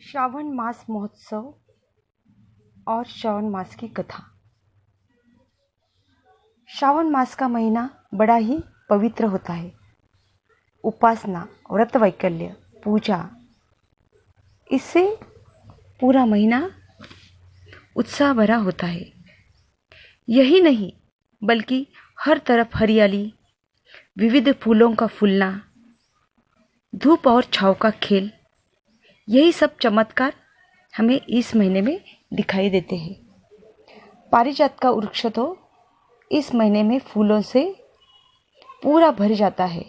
श्रावण मास महोत्सव और श्रावण मास की कथा। श्रावण मास का महीना बड़ा ही पवित्र होता है। उपासना, व्रत वैकल्य, पूजा, इससे पूरा महीना उत्साह भरा होता है। यही नहीं बल्कि हर तरफ हरियाली, विविध फूलों का फूलना, धूप और छाँव का खेल, यही सब चमत्कार हमें इस महीने में दिखाई देते हैं। पारिजात का वृक्ष तो इस महीने में फूलों से पूरा भर जाता है।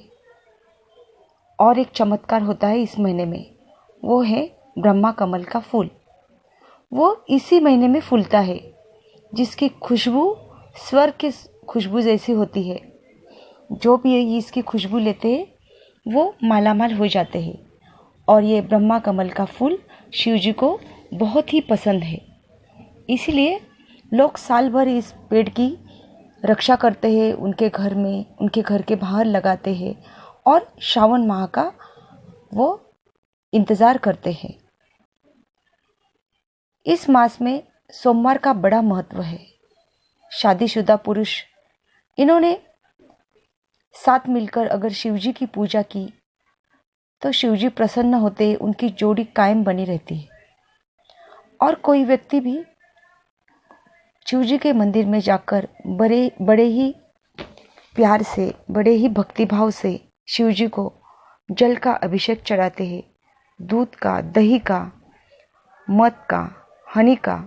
और एक चमत्कार होता है इस महीने में, वो है ब्रह्मा कमल का फूल। वो इसी महीने में फूलता है, जिसकी खुशबू स्वर्ग की खुशबू जैसी होती है। जो भी इसकी खुशबू लेते हैं वो मालामाल हो जाते हैं। और ये ब्रह्मा कमल का फूल शिव जी को बहुत ही पसंद है। इसीलिए लोग साल भर इस पेड़ की रक्षा करते हैं, उनके घर में, उनके घर के बाहर लगाते हैं और श्रावण माह का वो इंतज़ार करते हैं। इस मास में सोमवार का बड़ा महत्व है। शादीशुदा पुरुष इन्होंने साथ मिलकर अगर शिव जी की पूजा की तो शिव जी प्रसन्न होते, उनकी जोड़ी कायम बनी रहती है। और कोई व्यक्ति भी शिव जी के मंदिर में जाकर बड़े ही प्यार से, बड़े ही भक्तिभाव से शिव जी को जल का अभिषेक चढ़ाते हैं। दूध का, दही का, मध का, हनी का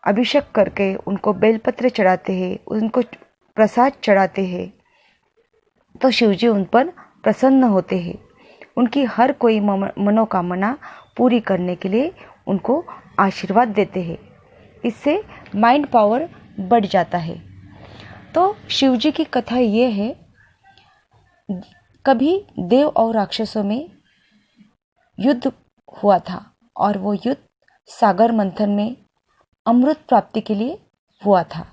अभिषेक करके उनको बेलपत्र चढ़ाते हैं, उनको प्रसाद चढ़ाते हैं, तो शिव जी उन पर प्रसन्न होते हैं। उनकी हर कोई मनोकामना पूरी करने के लिए उनको आशीर्वाद देते हैं। इससे माइंड पावर बढ़ जाता है। तो शिव जी की कथा ये है, कभी देव और राक्षसों में युद्ध हुआ था और वो युद्ध सागर मंथन में अमृत प्राप्ति के लिए हुआ था।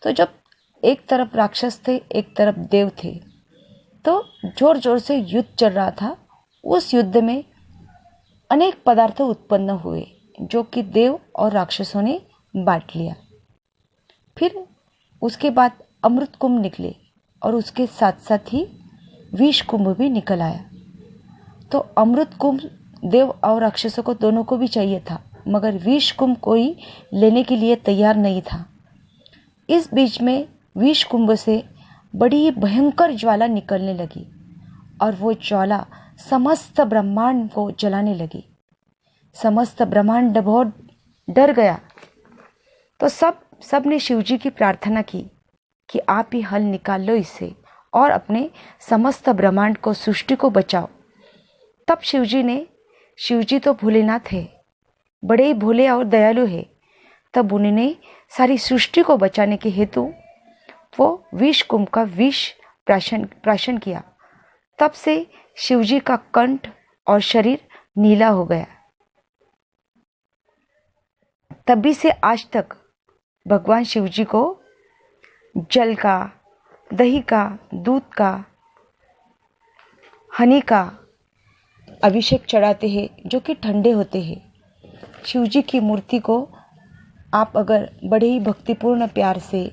तो जब एक तरफ राक्षस थे, एक तरफ देव थे, तो जोर जोर से युद्ध चल रहा था। उस युद्ध में अनेक पदार्थ उत्पन्न हुए जो कि देव और राक्षसों ने बांट लिया। फिर उसके बाद अमृत कुंभ निकले और उसके साथ साथ ही विष कुंभ भी निकल आया। तो अमृत कुंभ देव और राक्षसों को दोनों को भी चाहिए था, मगर विष कुंभ कोई लेने के लिए तैयार नहीं था। इस बीच में विष कुंभ से बड़ी भयंकर ज्वाला निकलने लगी और वो ज्वाला समस्त ब्रह्मांड को जलाने लगी। समस्त ब्रह्मांड बहुत डर गया। तो सब ने शिव जी की प्रार्थना की कि आप ही हल निकाल लो इससे और अपने समस्त ब्रह्मांड को, सृष्टि को बचाओ। तब शिव जी तो भोलेनाथ है, बड़े ही भोले और दयालु है। तब उन्होंने सारी सृष्टि को बचाने के हेतु वो विष कुंभ का विष प्राशन किया। तब से शिवजी का कंठ और शरीर नीला हो गया। तभी से आज तक भगवान शिवजी को जल का, दही का, दूध का, हनी का अभिषेक चढ़ाते हैं, जो कि ठंडे होते हैं। शिवजी की मूर्ति को आप अगर बड़े ही भक्तिपूर्ण प्यार से,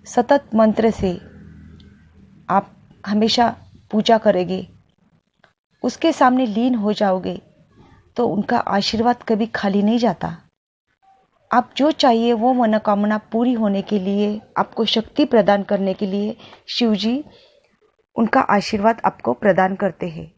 सतत मंत्र से आप हमेशा पूजा करेंगे, उसके सामने लीन हो जाओगे, तो उनका आशीर्वाद कभी खाली नहीं जाता। आप जो चाहिए वो मनोकामना पूरी होने के लिए, आपको शक्ति प्रदान करने के लिए शिव जी उनका आशीर्वाद आपको प्रदान करते हैं।